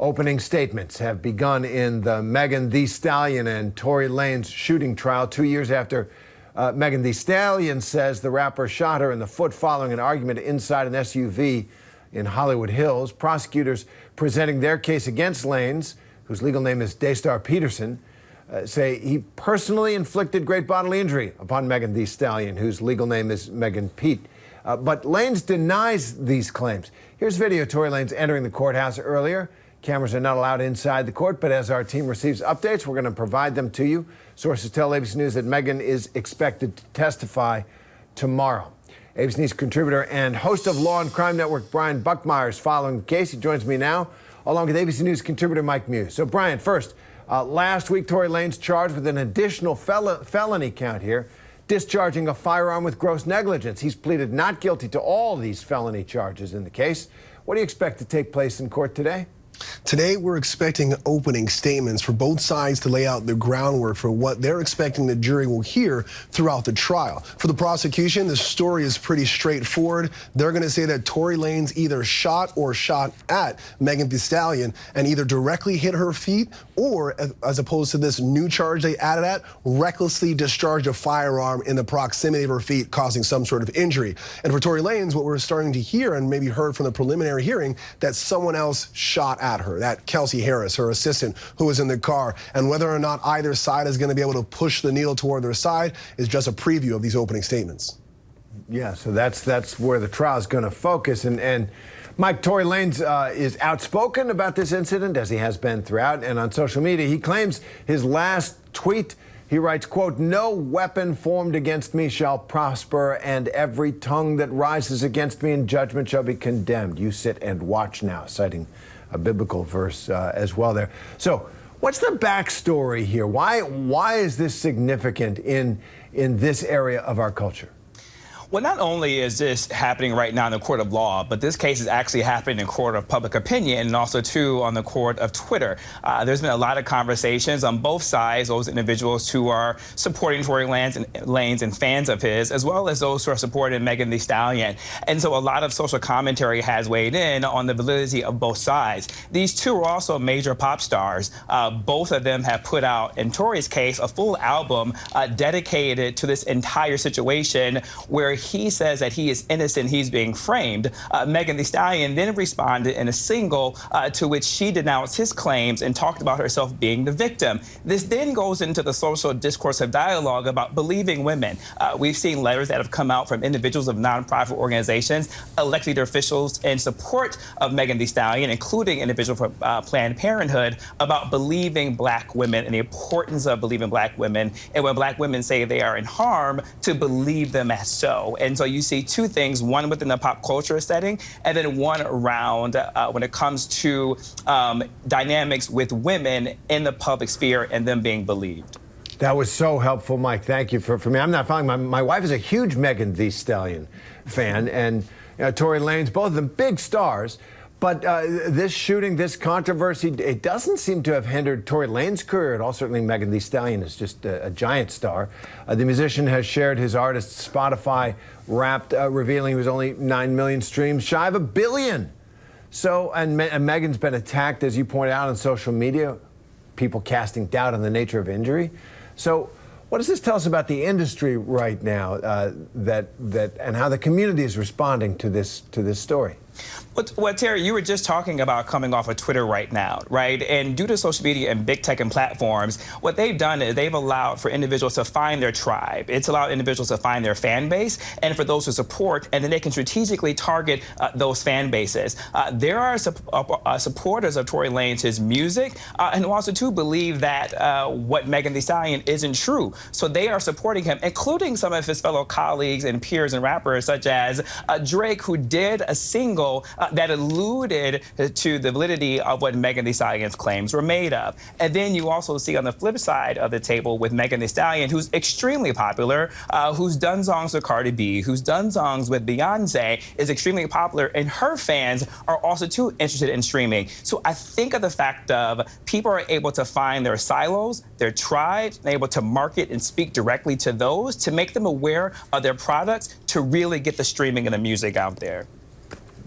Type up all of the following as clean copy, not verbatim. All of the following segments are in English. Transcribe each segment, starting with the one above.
Opening statements have begun in the Thee Stallion and Tory Lanez shooting trial 2 years after Thee Stallion says the rapper shot her in the foot following an argument inside an SUV in Hollywood Hills. Prosecutors presenting their case against Lanez, whose legal name is Daystar Peterson, say he personally inflicted great bodily injury upon Thee Stallion, whose legal name is Megan Pete. But Lanez denies these claims. Here's video of Tory Lanez entering the courthouse earlier. Cameras are not allowed inside the court, but as our team receives updates, we're going to provide them to you. Sources tell ABC News that Megan is expected to testify tomorrow. ABC News contributor and host of Law and Crime Network, Brian Buckmeyer, is following the case. He joins me now, along with ABC News contributor Mike Muse. So, Brian, first, last week, Tory Lanez charged with an additional felony count here, discharging a firearm with gross negligence. He's pleaded not guilty to all these felony charges in the case. What do you expect to take place in court today? Today, we're expecting opening statements for both sides to lay out the groundwork for what they're expecting the jury will hear throughout the trial. For the prosecution, the story is pretty straightforward. They're going to say that Tory Lanez either shot or shot at Thee Stallion and either directly hit her feet or, as opposed to this new charge they added at, recklessly discharged a firearm in the proximity of her feet, causing some sort of injury. And for Tory Lanez, what we're starting to hear, and maybe heard from the preliminary hearing, that someone else shot at her, that Kelsey Harris, her assistant, who was in the car. And whether or not either side is going to be able to push the needle toward their side is just a preview of these opening statements. Yeah, so that's where the trial is going to focus. And Mike, Tory Lanez is outspoken about this incident, as he has been throughout. And on social media, he claims his last tweet, he writes, quote, "No weapon formed against me shall prosper, and every tongue that rises against me in judgment shall be condemned. You sit and watch now," citing a biblical verse as well there. So what's the backstory here? Why is this significant in this area of our culture? Well, not only is this happening right now in the court of law, but this case is actually happening in court of public opinion and also, too, on the court of Twitter. There's been a lot of conversations on both sides, those individuals who are supporting Tory Lanez and fans of his, as well as those who are supporting Thee Stallion. And so a lot of social commentary has weighed in on the validity of both sides. These two are also major pop stars. Both of them have put out, in Tory's case, a full album dedicated to this entire situation where he says that he is innocent, he's being framed. Thee Stallion then responded in a single to which she denounced his claims and talked about herself being the victim. This then goes into the social discourse of dialogue about believing women. We've seen letters that have come out from individuals of nonprofit organizations, elected officials in support of Thee Stallion, including individuals from Planned Parenthood, about believing black women and the importance of believing black women. And when black women say they are in harm, to believe them as so. And so you see two things, one within the pop culture setting, and then one around when it comes to dynamics with women in the public sphere and them being believed. That was so helpful, Mike. Thank you for me. I'm not following. My wife is a huge Thee Stallion fan, and Tory Lanez, both of them big stars. But this shooting, this controversy, it doesn't seem to have hindered Tory Lanez's career at all. Certainly, Thee Stallion is just a giant star. The musician has shared his artist's Spotify Wrapped, revealing he was only 9 million streams, shy of 1 billion. So, and Megan's been attacked, as you pointed out, on social media, people casting doubt on the nature of injury. So, what does this tell us about the industry right now, and how the community is responding to this story? Well, Terry, you were just talking about coming off of Twitter right now, right? And due to social media and big tech and platforms, what they've done is they've allowed for individuals to find their tribe. It's allowed individuals to find their fan base, and for those who support, and then they can strategically target those fan bases. There are supporters of Tory Lanez's music, and who also, too, believe that what Thee Stallion isn't true. So they are supporting him, including some of his fellow colleagues and peers and rappers, such as Drake, who did a single that alluded to the validity of what Thee Stallion's claims were made of. And then you also see on the flip side of the table with Thee Stallion, who's extremely popular, who's done songs with Cardi B, who's done songs with Beyonce, is extremely popular, and her fans are also too interested in streaming. So I think of the fact of people are able to find their silos, their tribes, and able to market and speak directly to those to make them aware of their products to really get the streaming and the music out there.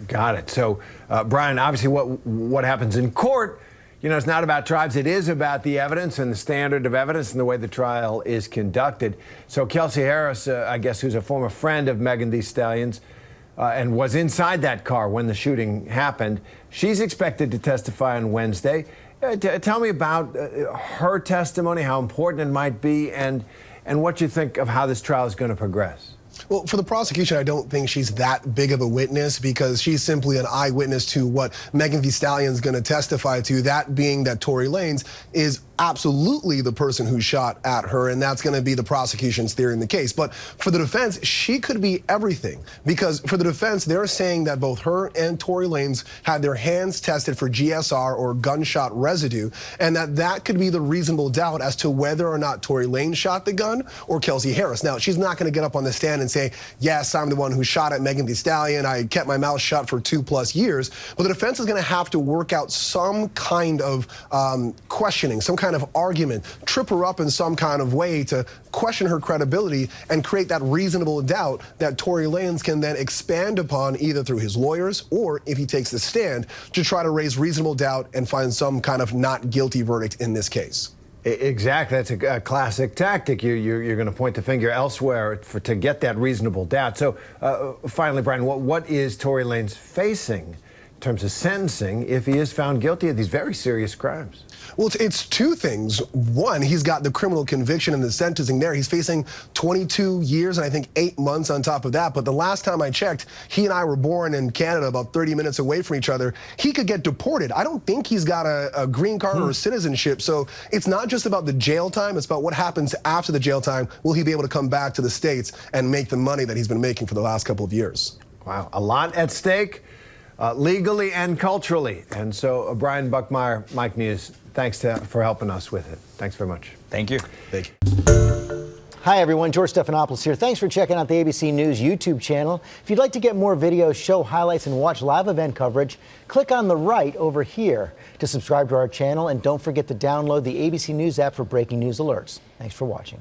Got it. So, Brian, obviously what happens in court, it's not about tribes. It is about the evidence and the standard of evidence and the way the trial is conducted. So Kelsey Harris, I guess, who's a former friend of Megan Thee Stallion's and was inside that car when the shooting happened, she's expected to testify on Wednesday. Tell me about her testimony, how important it might be, and what you think of how this trial is going to progress. Well, for the prosecution, I don't think she's that big of a witness because she's simply an eyewitness to what Megan Thee Stallion is going to testify to, that being that Tory Lanez is absolutely the person who shot at her, and that's going to be the prosecution's theory in the case. But for the defense, she could be everything, because for the defense, they're saying that both her and Tory Lanez had their hands tested for GSR, or gunshot residue, and that could be the reasonable doubt as to whether or not Tory Lanez shot the gun or Kelsey Harris. Now, she's not going to get up on the stand and say, yes, I'm the one who shot at Megan Thee Stallion. I kept my mouth shut for 2+ years. But the defense is going to have to work out some kind of questioning, some kind of argument, trip her up in some kind of way to question her credibility and create that reasonable doubt that Tory Lanez can then expand upon either through his lawyers or, if he takes the stand, to try to raise reasonable doubt and find some kind of not guilty verdict in this case. Exactly. That's a classic tactic. You're going to point the finger elsewhere to get that reasonable doubt. So finally, Brian, what is Tory Lanez facing in terms of sentencing if he is found guilty of these very serious crimes? Well, it's two things. One, he's got the criminal conviction and the sentencing there. He's facing 22 years and I think 8 months on top of that. But the last time I checked, he and I were born in Canada about 30 minutes away from each other. He could get deported. I don't think he's got a green card or a citizenship. So it's not just about the jail time. It's about what happens after the jail time. Will he be able to come back to the States and make the money that he's been making for the last couple of years? Wow, a lot at stake, legally and culturally. And so, Brian Buckmeyer, Mike News, thanks for helping us with it. Thanks very much. Thank you. Thank you. Hi, everyone. George Stephanopoulos here. Thanks for checking out the ABC News YouTube channel. If you'd like to get more videos, show highlights, and watch live event coverage, click on the right over here to subscribe to our channel. And don't forget to download the ABC News app for breaking news alerts. Thanks for watching.